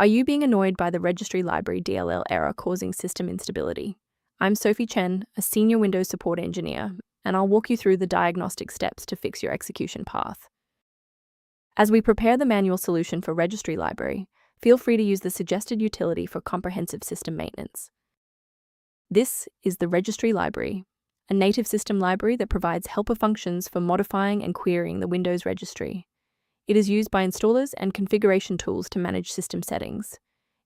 Are you being annoyed by the Registry Library DLL error causing system instability? I'm Sophie Chen, a senior Windows support engineer, and I'll walk you through the diagnostic steps to fix your execution path. As we prepare the manual solution for Registry Library, feel free to use the suggested utility for comprehensive system maintenance. This is the Registry Library, a native system library that provides helper functions for modifying and querying the Windows Registry. It is used by installers and configuration tools to manage system settings.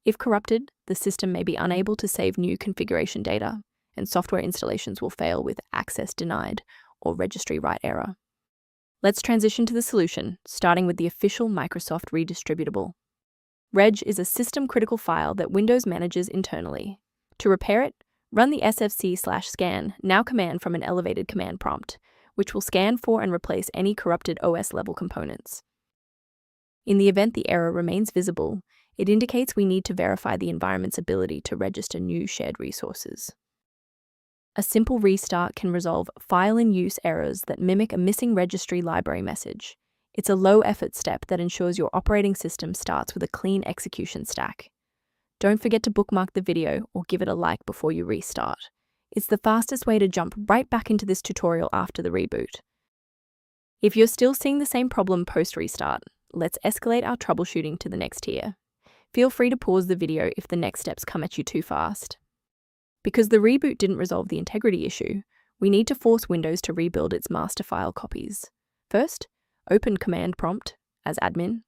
If corrupted, the system may be unable to save new configuration data, and software installations will fail with access denied or Registry Write Error. Let's transition to the solution, starting with the official Microsoft redistributable. Reg is a system-critical file that Windows manages internally. To repair it, run the sfc/scan now command from an elevated command prompt, which will scan for and replace any corrupted OS-level components. In the event the error remains visible, it indicates we need to verify the environment's ability to register new shared resources. A simple restart can resolve file-in-use errors that mimic a missing registry library message. It's a low-effort step that ensures your operating system starts with a clean execution stack. Don't forget to bookmark the video or give it a like before you restart. It's the fastest way to jump right back into this tutorial after the reboot. If you're still seeing the same problem post-restart, let's escalate our troubleshooting to the next tier. Feel free to pause the video if the next steps come at you too fast. Because the reboot didn't resolve the integrity issue, we need to force Windows to rebuild its master file copies. First, open command prompt as admin.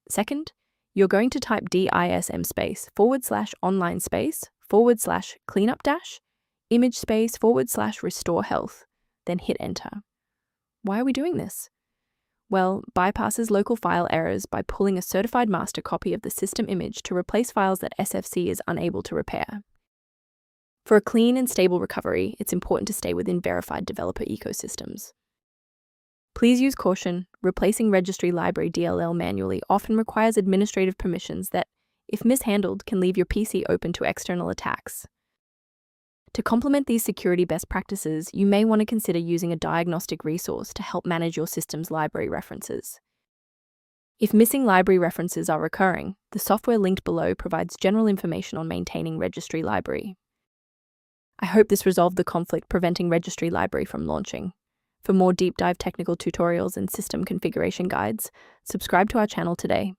Second, you're going to type dism space /online space /cleanup dash image space /restore health, then hit enter. Why are we doing this? Well, bypasses local file errors by pulling a certified master copy of the system image to replace files that SFC is unable to repair. For a clean and stable recovery, it's important to stay within verified developer ecosystems. Please use caution. Replacing Registry Library DLL manually often requires administrative permissions that, if mishandled, can leave your PC open to external attacks. To complement these security best practices, you may want to consider using a diagnostic resource to help manage your system's library references. If missing library references are recurring, the software linked below provides general information on maintaining Registry Library. I hope this resolved the conflict preventing Registry Library from launching. For more deep dive technical tutorials and system configuration guides, subscribe to our channel today.